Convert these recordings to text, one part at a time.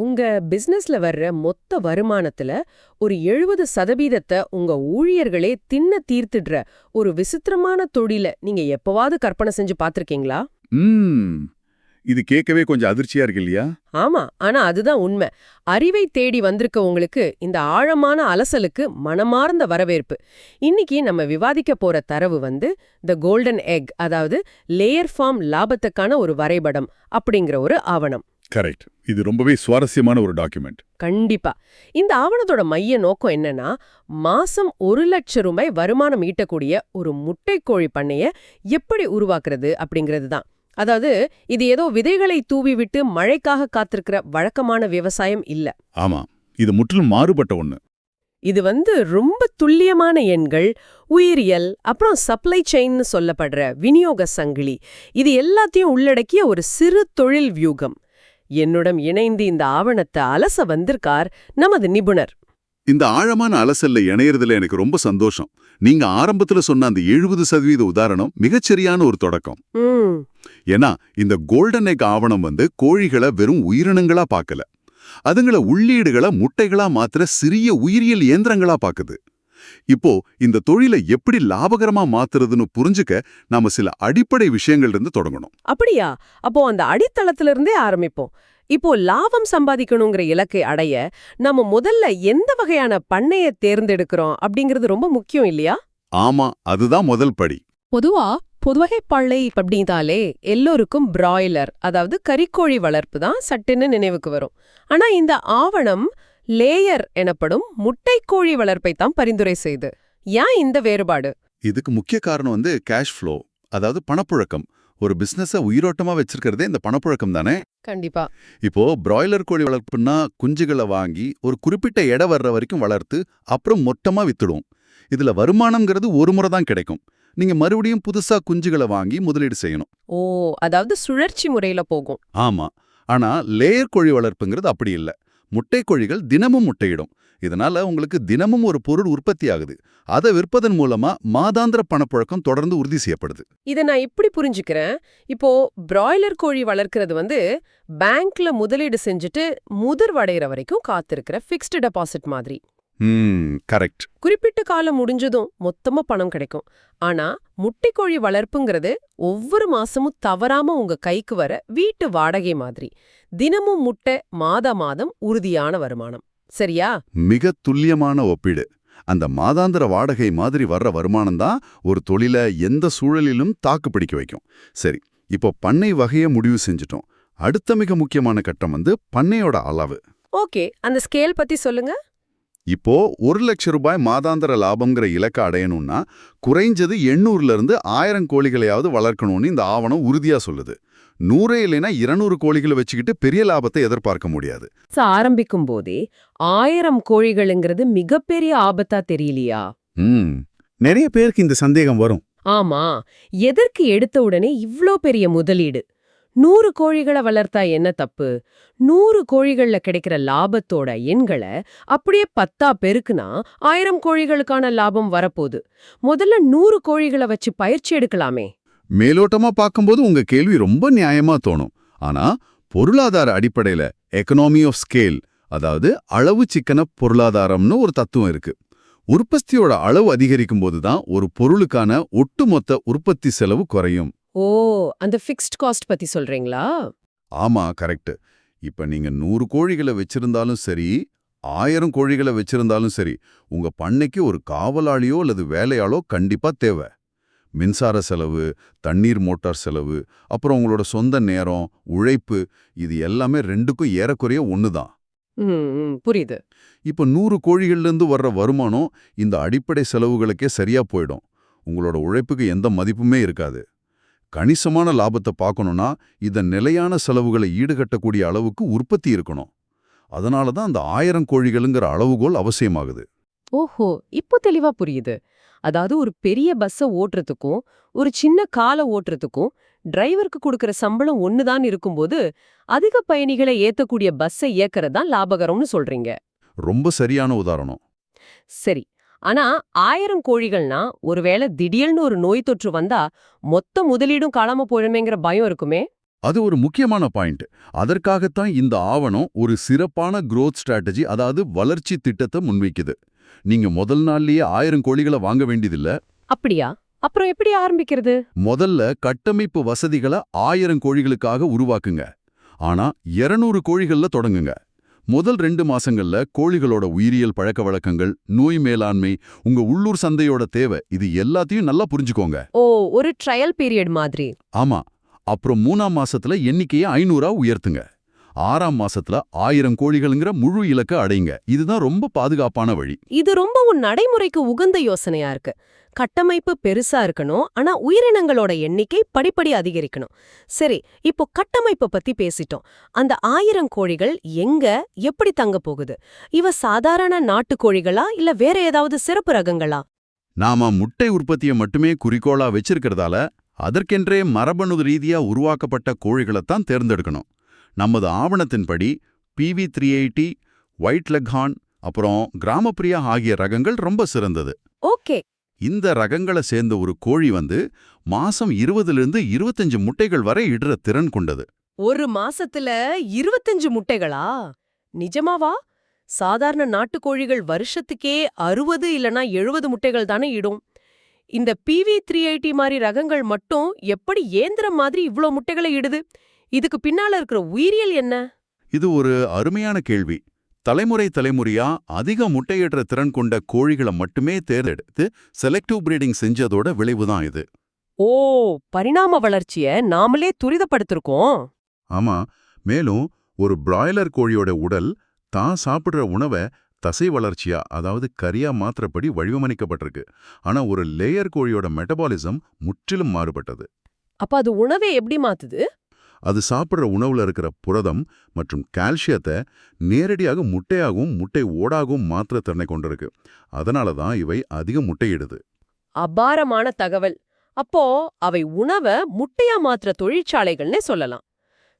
உங்க பிசினஸ்ல வர்ற மொத்த வருமானத்துல ஒரு 70% உங்க ஊழியர்களே தின்ன தீர்த்துடுற ஒரு விசித்திரமான தொழில நீங்க எப்பவாவது கற்பனை செஞ்சு பார்த்திருக்கீங்களா? ம் இது கேட்கவே கொஞ்சம் அதிர்ச்சியா இருக்கு இல்லையா? ஆமா, ஆனா அதுதான் உண்மை. அறிவை தேடி வந்திருக்க உங்களுக்கு இந்த ஆழமான அலசலுக்கு மனமார்ந்த வரவேற்பு. இன்னைக்கு நம்ம விவாதிக்க போற தரவு த கோல்டன் எக், அதாவது லேயர் ஃபார்ம் லாபத்துக்கான ஒரு வரைபடம் அப்படிங்கிற ஒரு ஆவணம். கரெக்ட். இது ரொம்பவே சுவாரஸ்யமான ஒரு டாக்குமெண்ட். கண்டிப்பா. இந்த ஆவணத்தோட மைய நோக்கம் என்னன்னா, மாசம் 1,00,000 வருமானம் ஈட்டக்கூடிய ஒரு முட்டைக்கோழி பண்ணைய எப்படி உருவாக்குறது அப்படிங்கிறது தான். அதாவது இது ஏதோ விதைகளை தூவி விட்டு மழைக்காக காத்திருக்கிற வழக்கமான விவசாயம் இல்ல. ஆமா, இது முற்றிலும் மாறுபட்ட ஒண்ணு. இது ரொம்ப துல்லியமான எண்கள், உயிரியல், அப்புறம் சப்ளை செயின்னு சொல்லப்படுற விநியோக சங்கிலி, இது எல்லாத்தையும் உள்ளடக்கிய ஒரு சிறு தொழில் வியூகம். என்னுடன் இணைந்து இந்த ஆவணத்தை அலச வந்திருக்கார் நமது நிபுணர். இந்த ஆழமான அலசல்ல இணையறதுல எனக்கு ரொம்ப சந்தோஷம். நீங்க ஆரம்பத்துல சொன்ன அந்த 70% உதாரணம் மிகச்சரியான ஒரு தொடக்கம். ஏன்னா இந்த கோல்டன் எக் ஆவணம் கோழிகளை வெறும் உயிரினங்களா பார்க்கல, அதுங்கள உள்ளீடுகளை முட்டைகளா மாத்திர சிறிய உயிரியல் இயந்திரங்களா பாக்குது. இப்போ இந்த தொழிலை எப்படி லாபகரமா மாத்துறதுன்னு புரிஞ்சுக்க நாம சில அடிப்படை விஷயங்கள் இருந்து தொடங்கணும். அப்படியா? அப்போ அந்த அடித்தளத்துல இருந்தே ஆரம்பிப்போம். இப்போ லாபம் சம்பாதிக்கணுங்கிற இலக்கை அடைய நம்ம முதல்ல எந்த வகையான பண்ணைய தேர்ந்தெடுக்கிறோம் அப்படிங்கிறது ரொம்ப முக்கியம் இல்லையா? ஆமா, அதுதான் முதல் படி. பொதுவகை பண்ணை அப்படின்னாலே எல்லோருக்கும் பிராய்லர், அதாவது கறிக்கோழி வளர்ப்பு தான் சட்டுன்னு நினைவுக்கு வரும். ஆனா இந்த ஆவணம் லேயர் எனப்படும் முட்டைக்கோழி வளர்ப்பை தான் பரிந்துரை செய்து. ஏன் இந்த வேறுபாடு? இதுக்கு முக்கிய காரணம் கேஷ் ஃப்ளோ, அதாவது பணப்புழக்கம். ஒரு பிசினஸ உயிரோட்டமா வச்சிருக்கிறதே இந்த பணப்புழக்கம் தானே. கண்டிப்பா. இப்போ பிராய்லர் கோழி வளர்ப்புன்னா குஞ்சுகளை வாங்கி ஒரு குறிப்பிட்ட எடை வர்ற வரைக்கும் வளர்த்து அப்புறம் மொத்தமா வித்துடும். இதுல வருமானம்ங்கிறது ஒரு முறை தான் கிடைக்கும். நீங்க மறுபடியும் புதுசா குஞ்சுகளை வாங்கி முதலீடு செய்யணும். ஓ, அதாவது சுழற்சி முறையில போகும். ஆமா. ஆனா லேயர் கோழி வளர்ப்புங்கிறது அப்படி இல்ல. முட்டை கோழிகள் தினமும் முட்டையிடும். இதனால உங்களுக்கு தினமும் ஒரு பொருள் உற்பத்தி ஆகுது. அதை விற்பதன் மூலமா மாதாந்திர பணப்புழக்கம் தொடர்ந்து உறுதி செய்யப்படுது. இதை நான் இப்படி புரிஞ்சுக்கிறேன். இப்போ பிராய்லர் கோழி வளர்க்கறது பேங்க்ல முதலீடு செஞ்சுட்டு முதிர்வடைகிற வரைக்கும் காத்திருக்கிற ஃபிக்ஸ்டு டெபாசிட் மாதிரி. கரெக்ட். குறிப்பிட்ட காலம் முடிஞ்சதும் மொத்தமா பணம் கிடைக்கும். ஆனா முட்டைக்கோழி வளர்ப்புங்கிறது ஒவ்வொரு மாசமும் தவறாம உங்க கைக்கு வர வீட்டு வாடகை மாதிரி. தினமும் முட்டை, மாதம் உறுதியான வருமானம். சரியா? மிக துல்லியமான ஒப்பீடு. அந்த மாதாந்திர வாடகை மாதிரி வர்ற வருமானம் தான் ஒரு தொழிலை எந்த சூழலிலும் தாக்கு பிடிக்க வைக்கும். சரி, இப்போ பண்ணை வகையை முடிவு செஞ்சுட்டோம். அடுத்த மிக முக்கியமான கட்டம் பண்ணையோட அளவு. ஓகே, அந்த ஸ்கேல் பத்தி சொல்லுங்க. இப்போ 1,00,000 ரூபாய் மாதாந்திர லாபம்ங்கிற இலக்கை அடையணும்னா குறைஞ்சது 800 இருந்து 1000 கோழிகளையாவது வளர்க்கணும்னு இந்த ஆவணம் உறுதியா சொல்லுது. 100 இல்லைன்னா 200 கோழிகளை வச்சுக்கிட்டு பெரிய லாபத்தை எதிர்பார்க்க முடியாது. ஆரம்பிக்கும் போதே 1000 கோழிகள்ங்கிறது மிகப்பெரிய ஆபத்தா தெரியலையா? நிறைய பேருக்கு இந்த சந்தேகம் வரும். ஆமா, எதற்கு எடுத்த உடனே இவ்ளோ பெரிய முதலீடு? 100 கோழிகளை வளர்த்தா என்ன தப்பு? 100 கோழிகள்ல கிடைக்கிற லாபத்தோட எண்களை அப்படியே 10ஆ பெருக்குனா 1000 கோழிகளுக்கான லாபம் வரப்போகுது. முதல்ல 100 கோழிகளை வச்சு பயிற்சி எடுக்கலாமே. மேலோட்டமா பார்க்கும்போது உங்க கேள்வி ரொம்ப நியாயமா தோணும். ஆனா பொருளாதார அடிப்படையில எக்கனாமி ஆஃப் ஸ்கேல், அதாவது அளவு சிக்கன பொருளாதாரம்னு ஒரு தத்துவம் இருக்கு. உற்பத்தியோட அளவு அதிகரிக்கும் போதுதான் ஒரு பொருளுக்கான ஒட்டுமொத்த உற்பத்தி செலவு குறையும். ஓ, அந்த ஃபிக்ஸ்ட் காஸ்ட் பத்தி சொல்றீங்களா? ஆமா, கரெக்ட். இப்ப நீங்க 100 கோழிகளை வச்சிருந்தாலும் சரி, 1000 கோழிகளை வச்சிருந்தாலும் சரி, உங்க பண்ணைக்கு ஒரு காவலாளியோ அல்லது வேலையாளோ கண்டிப்பா தேவை. மின்சார செலவு, தண்ணீர் மோட்டார் செலவு, அப்புறம் உங்களோட சொந்த நேரம், உழைப்பு, இது எல்லாமே ரெண்டுக்கும் ஏறக்குறைய ஒண்ணுதான். புரியுது. இப்ப 100 கோழிகள்லேருந்து வர்ற வருமானம் இந்த அடிப்படை செலவுகளுக்கே சரியா போயிடும். உங்களோட உழைப்புக்கு எந்த மதிப்புமே இருக்காது. கணிசமான லாபத்தை பார்க்கணும்னா இதன் நிலையான செலவுகளை ஈடுகட்டக்கூடிய அளவுக்கு உற்பத்தி இருக்கணும். அதனால தான் அந்த 1000 கோழிகளுங்கிற அளவுகோல் அவசியமாகுது. ஓஹோ, இப்போ தெளிவா புரியுது. அதாவது ஒரு பெரிய பஸ்ஸை ஓட்டுறதுக்கும் ஒரு சின்ன காலை ஓட்டுறதுக்கும் டிரைவருக்கு கொடுக்கற சம்பளம் ஒண்ணுதான் இருக்கும்போது அதிக பயணிகளை ஏத்தக்கூடிய பஸ்ஸை இயக்கறதான் லாபகரம்னு சொல்றீங்க. ரொம்ப சரியான உதாரணம். சரி, ஆனா 1000 கோழிகள்னா ஒருவேளை திடீர்னு ஒரு நோய் தொற்று வந்தா மொத்த முதலீடும் காணாம போயிடுமேங்கிற பயம் இருக்குமே. அது ஒரு முக்கியமான பாயிண்ட். அதற்காகத்தான் இந்த ஆவணம் ஒரு சிறப்பான growth strategy, அதாவது வளர்ச்சி திட்டத்தை முன்வைக்குது. நீங்க முதல் நாள்லயே 1000 கோழிகளை வாங்க வேண்டியதில்ல. அப்படியா? அப்புறம் எப்படி ஆரம்பிக்கிறது? முதல்ல கட்டமைப்பு வசதிகளை 1000 கோழிகளுக்காக உருவாக்குங்க. ஆனா 200 கோழிகள்ல தொடங்குங்க. முதல் 2 மாசங்கள்ல கோழிகளோட உயிரியல் பழக்கவழக்கங்கள், நோய் மேலாண்மை, உங்க உள்ளூர் சந்தையோட தேவை, இது எல்லாத்தையும் நல்லா புரிஞ்சுக்கோங்க. ஓ, ஒரு ட்ரையல் பீரியட் மாதிரி. ஆமா. அப்புறம் 3ஆம் மாசத்துல எண்ணிக்கையை 500ஆ உயர்த்துங்க. 6ஆம் மாசத்துல 1000 கோழிகள்ங்கிற முழு இலக்க அடையுங்க. இதுதான் ரொம்ப பாதுகாப்பான வழி. இது ரொம்பவும் நடைமுறைக்கு உகந்த யோசனையா இருக்கு. கட்டமைப்பு பெருசா இருக்கணும், ஆனா உயிரினங்களோட எண்ணிக்கை படிப்படி அதிகரிக்கணும். சரி, இப்போ கட்டமைப்பு பத்தி பேசிட்டோம். அந்த 1000 கோழிகள் எங்க, எப்படி தங்க போகுது? இவ சாதாரண நாட்டுக்கோழிகளா இல்ல வேற ஏதாவது சிறப்பு ரகங்களா? நாம முட்டை உற்பத்தியை மட்டுமே குறிக்கோளா வச்சிருக்கிறதால அதற்கென்றே மரபணு ரீதியா உருவாக்கப்பட்ட கோழிகளைத்தான் தேர்ந்தெடுக்கணும். நமது ஆவணத்தின்படி PV380, ஒயிட் லெக்ஹார்ன், அப்புறம் கிராமப்பிரியா ஆகிய ரகங்கள் ரொம்ப சிறந்தது. ஓகே. இந்த ரகங்களை சேர்ந்த ஒரு கோழி மாசம் 20லிருந்து 25 முட்டைகள் வரை இடுற திறன் கொண்டது. ஒரு மாசத்துல 25 முட்டைகளா? நிஜமாவா? சாதாரண நாட்டுக்கோழிகள் வருஷத்துக்கே 60 இல்லனா 70 முட்டைகள் தானே இடும். இந்த PV380 மாதிரி ரகங்கள் மட்டும் எப்படி இயந்திரம் மாதிரி இவ்ளோ முட்டைகளை இடுது? இதுக்கு பின்னால இருக்கிற உயிரியல் என்ன? இது ஒரு அருமையான கேள்வி. தலைமுறையா அதிக முட்டையிடுற திறன் கொண்ட கோழிகளை மட்டுமே தேர்ந்தெடுத்து செலக்டிவ் பிரீடிங் செஞ்சதோட விளைவுதான் இது. ஓ, பரிணாம வளர்ச்சிய நாமளே துரிதப்படுத்திருக்கோம். ஆமா. மேலும் ஒரு பிராய்லர் கோழியோட உடல் தான் சாப்பிடுற உணவை தசை வளர்ச்சியா, அதாவது கரியா மாத்திரப்படி வடிவமைக்கப்பட்டிருக்கு. ஆனா ஒரு லேயர் கோழியோட மெட்டபாலிசம் முற்றிலும் மாறுபட்டது. அப்ப அது உணவை எப்படி மாத்துது? அது சாப்பிடுற உணவுல இருக்கிற புரதம் மற்றும் கால்சியத்தை நேரடியாக முட்டையாகவும் முட்டை ஓடாகவும் மாற்ற திறனை கொண்டிருக்கு. அதனால தான் இவை அதிக முட்டையிடுது. அபாரமான தகவல். அப்போ அவை உணவை முட்டையா மாத்துற தொழிற்சாலைகள்னே சொல்லலாம்.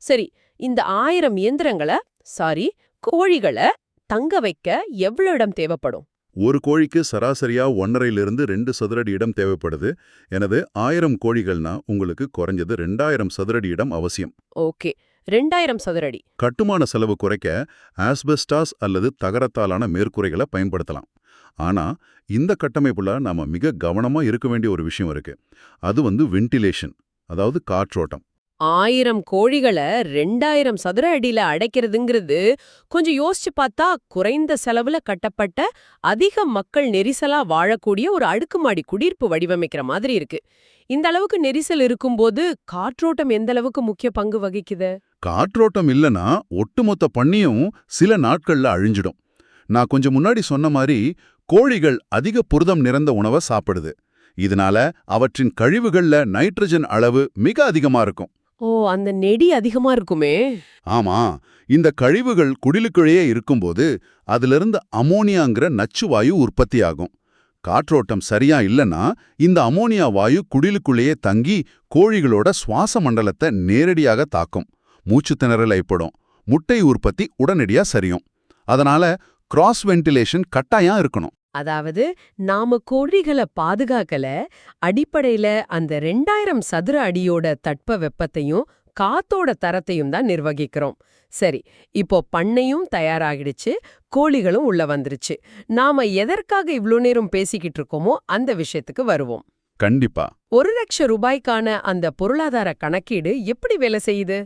சரி, இந்த 1000 கோழிகளை தங்க வைக்க எவ்வளவு இடம் தேவைப்படும்? ஒரு கோழிக்கு சராசரியா 1.5லிருந்து 2 சதுரடி இடம் தேவைப்படுது. எனவே 1000 கோழிகள்னா உங்களுக்கு குறைஞ்சது 2000 சதுரடி இடம் அவசியம். ஓகே, 2000 சதுரடி. கட்டுமான செலவு குறைக்க ஆஸ்பெஸ்டாஸ் அல்லது தகரத்தாலான மேற்கூரைகளை பயன்படுத்தலாம். ஆனா இந்த கட்டமைப்புல நாம மிக கவனமா இருக்க வேண்டிய ஒரு விஷயம் இருக்கு. அது வென்டிலேஷன், அதாவது காற்றோட்டம். 1000 கோழிகளை 2000 சதுர அடியில அடைக்கிறதுங்கிறது கொஞ்சம் யோசிச்சு பார்த்தா குறைந்த செலவுல கட்டப்பட்ட அதிக மக்கள் நெரிசலா வாழக்கூடிய ஒரு அடுக்குமாடி குடியிருப்பு வடிவமைக்கிற மாதிரி இருக்கு. இந்த அளவுக்கு நெரிசல் இருக்கும்போது காற்றோட்டம் எந்த அளவுக்கு முக்கிய பங்கு வகிக்குது? காற்றோட்டம் இல்லனா ஒட்டுமொத்த பண்ணையும் சில நாட்கள்ல அழிஞ்சிடும். நான் கொஞ்சம் முன்னாடி சொன்ன மாதிரி கோழிகள் அதிக புரதம் நிறைந்த உணவை சாப்பிடுது. இதனால அவற்றின் கழிவுகள்ல நைட்ரஜன் அளவு மிக அதிகமா இருக்கும். ஓ, அந்த நெடி அதிகமா இருக்குமே. ஆமா. இந்த கழிவுகள் குடிலுக்குள்ளேயே இருக்கும்போது அதிலிருந்து அமோனியாங்கிற நச்சு வாயு உற்பத்தியாகும். காற்றோட்டம் சரியா இல்லனா இந்த அமோனியா வாயு குடிலுக்குள்ளேயே தங்கி கோழிகளோட சுவாச மண்டலத்தை நேரடியாக தாக்கும். மூச்சு திணறல் ஏற்படும். முட்டை உற்பத்தி உடனடியா சரியும். அதனால கிராஸ் வென்டிலேஷன் கட்டாயம் இருக்கணும். அதாவது நாம கோழிகளை பாதுகாக்கல, அடிப்படையில அந்த 2000 சதுர அடியோட தட்ப வெப்பத்தையும் காத்தோட தரத்தையும் தான் நிர்வகிக்கிறோம். சரி, இப்போ பண்ணையும் தயாராகிடுச்சு, கோழிகளும் உள்ள வந்துருச்சு. நாம எதற்காக இவ்ளோ நேரம் பேசிக்கிட்டு இருக்கோமோ அந்த விஷயத்துக்கு வருவோம். கண்டிப்பா. 1,00,000 அந்த பொருளாதார கணக்கீடு எப்படி வேலை செய்யுது?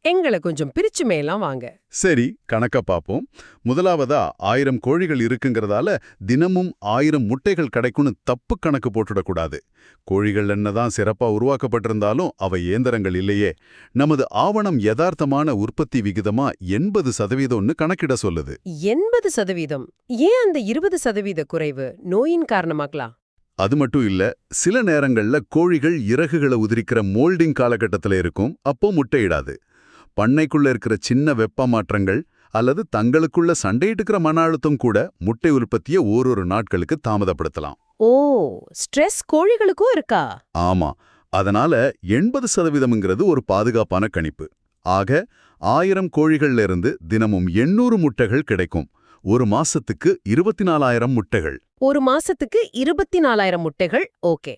எங்களை கொஞ்சம் பிரிச்சு மேலாம் வாங்க. சரி, கணக்க பாப்போம். முதலாவதா 1000 கோழிகள் இருக்குங்கிறதால தினமும் 1000 முட்டைகள் கிடைக்கும்னு தப்பு கணக்கு போட்டுடக்கூடாது. கோழிகள் என்னதான் சிறப்பா உருவாக்கப்பட்டிருந்தாலும் அவை இயந்திரங்கள் இல்லையே. நமது ஆவணம் யதார்த்தமான உற்பத்தி விகிதமா 80% கணக்கிட சொல்லுது. 80%? ஏன் அந்த 20% குறைவு? நோயின் காரணமாக்கலாம்? அது மட்டும் இல்ல, சில நேரங்கள்ல கோழிகள் இறகுகளை உதிரிக்கிற மோல்டிங் காலகட்டத்துல இருக்கும். அப்போ முட்டையிடாது. பண்ணைக்குள்ள இருக்கிற சின்ன வெப்ப மாற்றங்கள் அல்லது தங்களுக்குள்ள சண்டையிட்டுக்கிற மன அழுத்தம் கூட முட்டை உற்பத்தியை ஓரொரு நாட்களுக்கு தாமதப்படுத்தலாம். ஓ, ஸ்ட்ரெஸ் கோழிகளுக்கும் இருக்கா? ஆமா. அதனால 80%ங்கிறது ஒரு பாதுகாப்பான கணிப்பு. ஆக 1000 கோழிகள்ல இருந்து தினமும் 800 முட்டைகள் கிடைக்கும். ஒரு மாசத்துக்கு 24,000 முட்டைகள். ஒரு மாசத்துக்கு 24,000 முட்டைகள். ஓகே.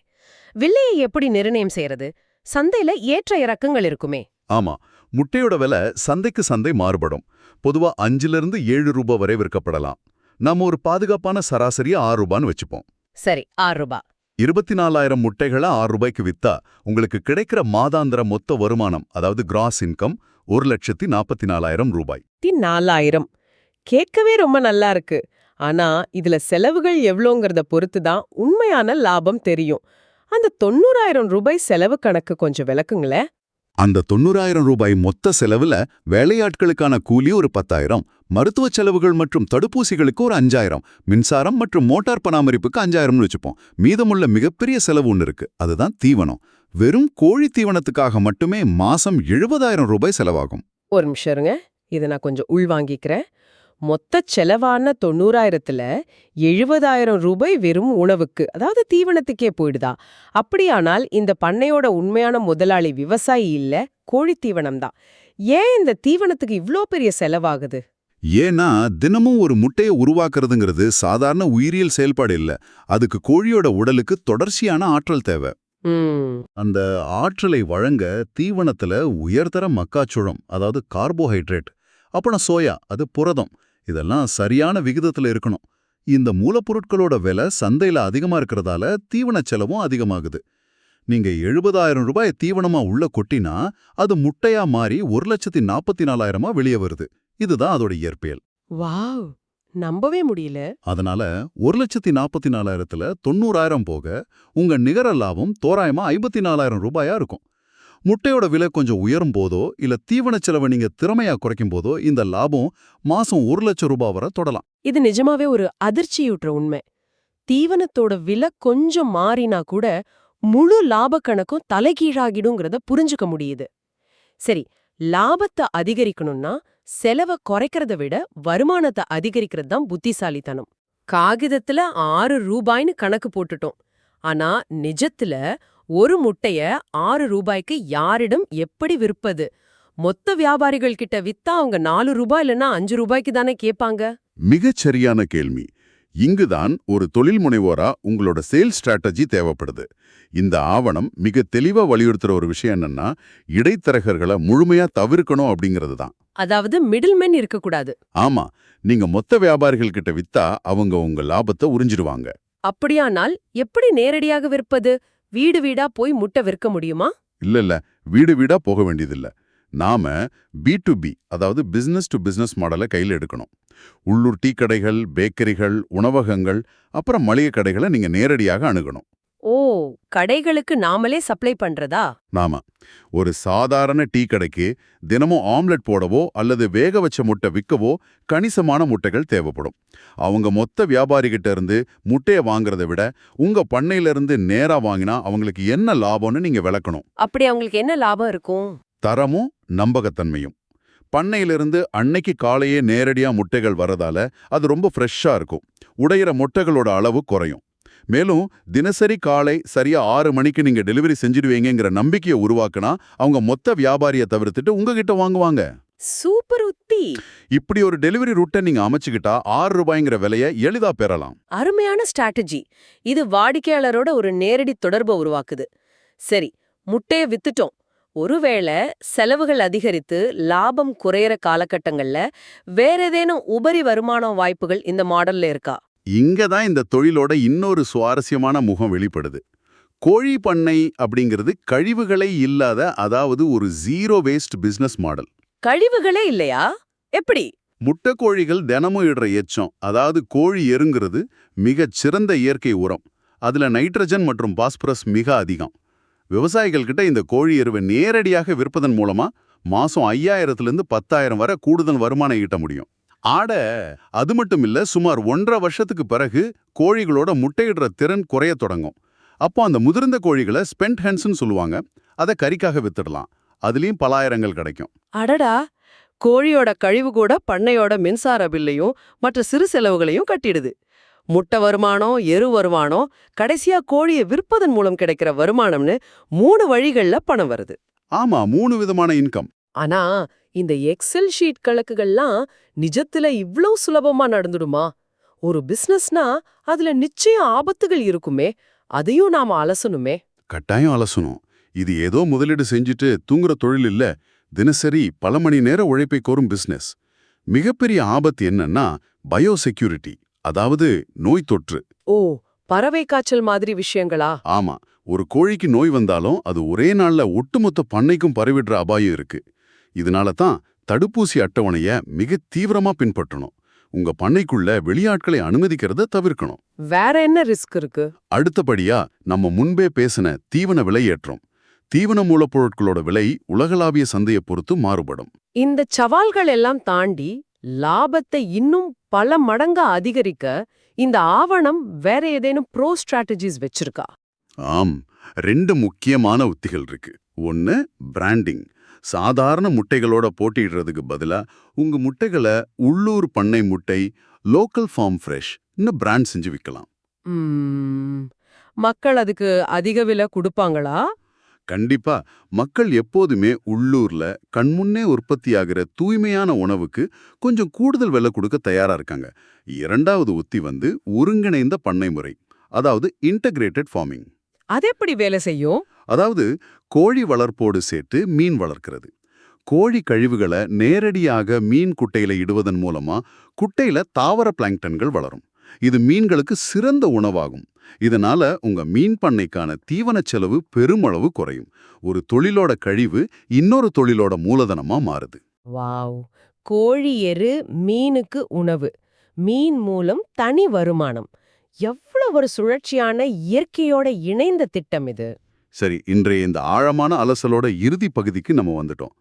விலையை எப்படி நிர்ணயம் செய்யறது? சந்தையில ஏற்ற இறக்கங்கள் இருக்குமே. ஆமா. முட்டையோட விலை சந்தைக்கு சந்தை மாறுபடும். பொதுவா 5லிருந்து 7 ரூபாய் வரை விற்கப்படலாம். நாம ஒரு பாதுகாப்பான சராசரியா 6 ரூபான்னு வச்சுப்போம். சரி, 6 ரூபாய். 24,000 முட்டைகளை 6 ரூபாய்க்கு வித்தா உங்களுக்கு கிடைக்கிற மாதாந்திர மொத்த வருமானம், அதாவது கிராஸ் இன்கம், 1,44,000 ரூபாய். 4,000. கேட்கவே ரொம்ப நல்லா இருக்கு. ஆனா இதுல செலவுகள் எவ்வளோங்கறத பொறுத்து தான் உண்மையான லாபம் தெரியும். அந்த 90,000 ரூபாய் செலவு கணக்கு கொஞ்சம் விளக்குங்களேன். அந்த 90,000 ரூபாய் மொத்த செலவுல வேலையாட்களுக்கான கூலி ஒரு 10,000, மருத்துவ செலவுகள் மற்றும் தடுப்பூசிகளுக்கு ஒரு 5,000, மின்சாரம் மற்றும் மோட்டார் பராமரிப்புக்கு 5,000னு வச்சுப்போம். மீதமுள்ள மிகப்பெரிய செலவு ஒன்று இருக்கு, அதுதான் தீவனம். வெறும் கோழி தீவனத்துக்காக மட்டுமே மாசம் 70,000 ரூபாய் செலவாகும். ஒரு நிமிஷம் இருங்க, இதை நான் கொஞ்சம் உள்வாங்கிக்கிறேன். மொத்த செலவான 90,000த்துல 70,000 ரூபாய் வெறும் உணவுக்கு, அதாவது தீவனத்துக்கே போயிடுதா? அப்படியானால் இந்த பண்ணையோட உண்மையான முதலாளி விவசாயி இல்ல, கோழி தீவனம் தான். ஏன் இந்த தீவனத்துக்கு இவ்ளோ பெரிய செலவாகுது? ஏன்னா தினமும் ஒரு முட்டையை உருவாக்குறதுங்கிறது சாதாரண உயிரியல் செயல்பாடு இல்ல. அதுக்கு கோழியோட உடலுக்கு தொடர்ச்சியான ஆற்றல் தேவை. அந்த ஆற்றலை வழங்க தீவனத்துல உயர்தர மக்காச்சோளம், அதாவது கார்போஹைட்ரேட், அப்புறம் சோயா, அது புரதம், இதெல்லாம் சரியான விகிதத்துல இருக்கணும். இந்த மூலப்பொருட்களோட விலை சந்தையில அதிகமா இருக்கிறதால தீவன செலவும் அதிகமாகுது. நீங்க 70,000 ரூபாய் தீவனமா உள்ள கொட்டினா அது முட்டையா மாறி 1,44,000 வெளியே வருது. இதுதான் அதோட இயற்பியல். வாவ், நம்பவே முடியல. அதனால 1,44,000த்துல 90,000 போக உங்க நிகர லாபம் தோராயமா 54,000 ரூபாயா இருக்கும். முட்டையோட விலை கொஞ்சம் உயரும் போதோ இல்ல தீவன செலவை நீங்க திறமையா குறைக்கும் போதோ இந்த லாபம் மாசம் 1,00,000 ரூபாய் வரை தொடலாம். இது நிஜமாவே ஒரு அதிர்ச்சியூட்டுற உண்மை. தீவனத்தோட விலை கொஞ்சம் மாறினா கூட முழு லாப கணக்கும் தலைகீழாகிடுங்கிறத புரிஞ்சுக்க முடியுது. சரி, லாபத்தை அதிகரிக்கணும்னா செலவை குறைக்கிறத விட வருமானத்தை அதிகரிக்கிறது தான் புத்திசாலித்தனம். காகிதத்துல 6 ரூபாய்னு கணக்கு போட்டுட்டோம். ஆனா நிஜத்துல ஒரு முட்டைய 6 ரூபாய்க்கு யாரிடம் எப்படி விற்பது? மொத்த வியாபாரிகள் கிட்ட வித்தா அவங்க 4 ரூபாய் இல்லைன்னா 5 ரூபாய்க்கு தானே கேட்பாங்க. மிகச் சரியான கேள்வி. இங்குதான் ஒரு தொழில் முனைவோரா உங்களோட சேல்ஸ் ஸ்ட்ராட்டஜி தேவைப்படுது. இந்த ஆவணம் மிக தெளிவா வலியுறுத்துற ஒரு விஷயம் என்னன்னா, இடைத்தரகர்களை முழுமையா தவிர்க்கணும் அப்படிங்கிறது தான். அதாவது மிடில்மேன் இருக்கக்கூடாது. ஆமா, நீங்க மொத்த வியாபாரிகள் கிட்ட வித்தா அவங்க உங்க லாபத்தை உறிஞ்சிடுவாங்க. அப்படியானால் எப்படி நேரடியாக விற்பது? வீடு வீடா போய் முட்டை விற்க முடியுமா? இல்ல, வீடு வீடா போக வேண்டியதில்ல. நாம B2B, அதாவது பிசினஸ் டு பிசினஸ் மாடலை கையில் எடுக்கணும். உள்ளூர் டீ கடைகள், பேக்கரிகள், உணவகங்கள், அப்புறம் மளிகை கடைகளை நீங்க நேரடியாக அணுகணும். ஓ, கடைகளுக்கு நாமளே சப்ளை பண்றதா? நாம ஒரு சாதாரண டீ கடைக்கு தினமும் ஆம்லெட் போடவோ அல்லது வேக வச்ச முட்டை விற்கவோ கணிசமான முட்டைகள் தேவைப்படும். அவங்க மொத்த வியாபாரிகிட்ட இருந்து முட்டையை வாங்குறதை விட உங்க பண்ணையிலிருந்து நேரா வாங்கினா அவங்களுக்கு என்ன லாபம்னு நீங்க விளக்கணும். அப்படி அவங்களுக்கு என்ன லாபம் இருக்கும்? தரமும் நம்பகத்தன்மையும். பண்ணையிலிருந்து அன்னைக்கு காலையே நேரடியா முட்டைகள் வரதால அது ரொம்ப ஃப்ரெஷ்ஷா இருக்கும். உடையிற முட்டைகளோட அளவு குறையும். மேலும் தினசரி காலை சரியா 6 மணிக்கு நீங்க டெலிவரி செஞ்சிடுவீங்கிற நம்பிக்கையை உருவாக்குனா அவங்க மொத்த வியாபாரியை தவிர்த்துட்டு உங்ககிட்ட வாங்குவாங்க. சூப்பர் உத்தி. இப்படி ஒரு டெலிவரி ரூட்டை நீங்க அமைச்சுக்கிட்டா 6 ரூபாய்ங்கிற விலையை எளிதா பெறலாம். அருமையான ஸ்ட்ராட்டஜி. இது வாடிக்கையாளரோட ஒரு நேரடி தொடர்பை உருவாக்குது. சரி, முட்டைய வித்துட்டோம். ஒருவேளை செலவுகள் அதிகரித்து லாபம் குறையற காலகட்டங்கள்ல வேற ஏதேனும் உபரி வருமான வாய்ப்புகள் இந்த மாடல்ல இருக்கா? இங்கதான் இந்த தொழிலோட இன்னொரு சுவாரஸ்யமான முகம் வெளிப்படுது. கோழி பண்ணை அப்படிங்கிறது கழிவுகளே இல்லாத, அதாவது ஒரு ஜீரோ வேஸ்ட் பிசினஸ் மாடல். கழிவுகளே இல்லையா? எப்படி? முட்டை கோழிகள் தினமும் இடுற எச்சம், அதாவது கோழி எருங்கிறது மிகச் சிறந்த இயற்கை உரம். அதுல நைட்ரஜன் மற்றும் பாஸ்பரஸ் மிக அதிகம். விவசாயிகள் கிட்ட இந்த கோழி எருவை நேரடியாக விற்பதன் மூலமா மாசம் 5,000லிருந்து 10,000 வரை கூடுதல் வருமானம் ஈட்ட முடியும். அது மட்டும் இல்ல, சுமார் 1.5 வருஷத்துக்கு பிறகு கோழிகளோட முட்டையிடுற திறன் குறைய தொடங்கும். அப்போ அந்த முதிர்ந்த கோழிகளை ஸ்பென்ட் ஹென்ஸ்னு சொல்லுவாங்க. அதை கறிக்காக வித்துடலாம். அதுலயும் பலாயிரங்கள் கிடைக்கும். அடடா, கோழியோட கழிவு கூட பண்ணையோட மின்சார பில்லையும் மற்ற சிறு செலவுகளையும் கட்டிடுது. முட்டை வருமானம், எரு வருமானம், கடைசியா கோழியை விற்பதன் மூலம் கிடைக்கிற வருமானம்னு 3 வழிகள்ல பணம் வருது. ஆமா, 3 விதமான இன்கம். ஆனா இந்த எக்ஸெல் ஷீட் கணக்குகள்லாம் நிஜத்துல இவ்ளோ சுலபமா நடந்துடுமா? ஒரு பிசினஸ்னா அதுல நிச்சயம் ஆபத்துகள் இருக்குமே, அதையும் நாம அலசணுமே. கட்டாயம் அலசணும். இது ஏதோ முதலீடு செஞ்சுட்டு தூங்குற தொழில் இல்ல. தினசரி பல மணி நேர உழைப்பை கோரும் பிசினஸ். மிகப்பெரிய ஆபத்து என்னன்னா பயோசெக்யூரிட்டி, அதாவது நோய் தொற்று. ஓ, பறவை காய்ச்சல் மாதிரி விஷயங்களா? ஆமா, ஒரு கோழிக்கு நோய் வந்தாலும் அது ஒரே நாள்ல ஒட்டுமொத்த பண்ணைக்கும் பரவிடுற அபாயம் இருக்கு. இதனால தான் தடுப்பூசி அட்டவணைய மிக தீவிரமா பின்பற்றணும். உங்க பண்ணைக்குள்ள வெளியாட்களை அனுமதிக்கிறத தவிர்க்கணும். வேற என்ன ரிஸ்க் இருக்கு? அடுத்தபடியா நம்ம முன்பே பேசின தீவன விலையேற்றம். தீவன மூலப்பொருட்களோட விலை உலகளாவிய சந்தையை பொறுத்து மாறுபடும். இந்த சவால்கள் எல்லாம் தாண்டி லாபத்தை இன்னும் பல மடங்கா அதிகரிக்க இந்த ஆவணம் வேற ஏதேனும் ப்ரோ ஸ்ட்ராட்டஜிஸ் வச்சிருக்கா? ஆம், 2 முக்கியமான உத்திகள் இருக்கு. ஒன்னு பிராண்டிங். சாதாரண முட்டைகளோட போட்டியிடுறதுக்கு பதிலா உங்க முட்டைகளை உள்ளூர் பண்ணை முட்டை, லோக்கல் ஃபார்ம் ஃப்ரெஷ் பிராண்ட் செஞ்சு விற்கலாம். மக்கள் அதுக்கு அதிக விலை கொடுப்பாங்களா? கண்டிப்பா. மக்கள் எப்போதுமே உள்ளூர்ல கண்முன்னே உற்பத்தியாகிற தூய்மையான உணவுக்கு கொஞ்சம் கூடுதல் விலை கொடுக்க தயாரா இருக்காங்க. 2வது உத்தி ஒருங்கிணைந்த பண்ணை முறை, அதாவது இன்டகிரேட்டட் ஃபார்மிங். அது எப்படி வேலை செய்யும்? அதாவது கோழி வளர்ப்போடு சேர்த்து மீன் வளர்க்கிறது. கோழி கழிவுகளை நேரடியாக மீன் குட்டையில இடுவதன் மூலமா குட்டையில தாவர பிளாங்டன்கள் வளரும். இது மீன்களுக்கு சிறந்த உணவாகும். இதனால உங்க மீன் பண்ணைக்கான தீவன செலவு பெருமளவு குறையும். ஒரு தொழிலோட கழிவு இன்னொரு தொழிலோட மூலதனமா மாறுது. வாவ்! கோழி எரு மீனுக்கு உணவு, மீன் மூலம் தனி வருமானம். எவ்வளவு ஒரு சுழற்சியான இயற்கையோட இணைந்த திட்டம் இது. சரி, இன்றைய இந்த ஆழமான அலசலோட இறுதி பகுதிக்கு நம்ம வந்துட்டோம்.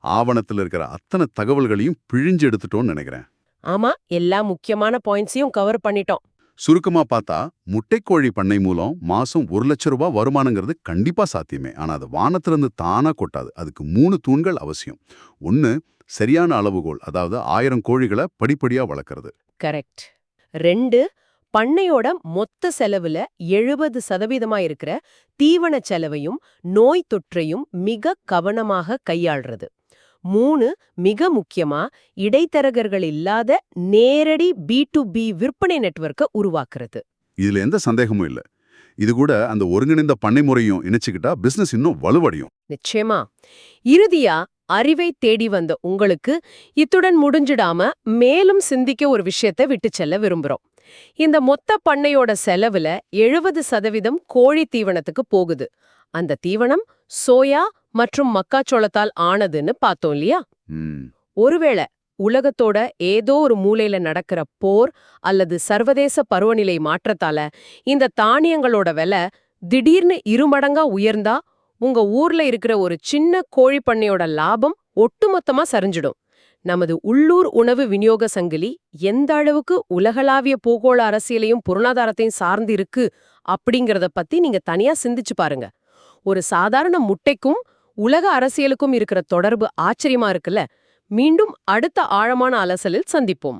ஆவணத்துல இருக்கிற அத்தனை தகவல்களையும் பிழிஞ்சு எடுத்துட்டோம்னு நினைக்கிறேன். ஆமா, எல்லா முக்கியமான பாயிண்ட்ஸையும் கவர் பண்ணிட்டோம். சுருக்கமா பார்த்தா, முட்டைக்கோழி பண்ணை மூலம் மாசம் 1 லட்சம் ரூபாய் வருமானங்கிறது கண்டிப்பா சாத்தியமே. ஆனா அது வானத்திலிருந்து தானா கொட்டாது. அதுக்கு 3 தூண்கள் அவசியம். 1, சரியான அளவுகோல், அதாவது 1000 கோழிகளை படிப்படியா வளர்க்கறது. கரெக்ட். 2, பண்ணையோட மொத்த செலவுல 70% இருக்கிற தீவன செலவையும் நோய் தொற்றையும் மிக கவனமாக கையாள்றது. 3, மிக முக்கியமா இடைத்தரகர்கள் இல்லாத நேரடி B2B விற்பனை நெட்வொர்க்கை உருவாக்குறது. இதுல எந்த சந்தேகமும் இல்ல. இது கூட அந்த ஒருங்கிணைந்த பண்ணை முறையும் இணைச்சுக்கிட்டா பிசினஸ் இன்னும் வலுவடையும். நிச்சயமா. இறுதியா அறிவை தேடி வந்த உங்களுக்கு இத்துடன் முடிஞ்சிடாம மேலும் சிந்திக்க ஒரு விஷயத்தை விட்டு செல்ல விரும்புறோம். இந்த மொத்த பண்ணையோட செலவுல 70% கோழி தீவனத்துக்கு போகுது. அந்த தீவனம் சோயா மற்றும் மக்காச்சோளத்தால் ஆனதுன்னு பார்த்தோம் இல்லையா? ஒருவேளை உலகத்தோட ஏதோ ஒரு மூலையில நடக்கிற போர் அல்லது சர்வதேச பருவநிலை மாற்றத்தால இந்த தானியங்களோட விலை திடீர்னு 2 மடங்கா உயர்ந்தா உங்க ஊர்ல இருக்கிற ஒரு சின்ன கோழி பண்ணையோட லாபம் ஒட்டுமொத்தமா சரிஞ்சிடும். நமது உள்ளூர் உணவு விநியோக சங்கிலி எந்த அளவுக்கு உலகளாவிய பூகோள அரசியலையும் பொருளாதாரத்தையும் சார்ந்து இருக்கு அப்படிங்கறத பத்தி நீங்க தனியா சிந்திச்சு பாருங்க. ஒரு சாதாரண முட்டைக்கும் உலக அரசியலுக்கும் இருக்கிற தொடர்பு ஆச்சரியமா இருக்குல்ல? மீண்டும் அடுத்த ஆழமான அலசலில் சந்திப்போம்.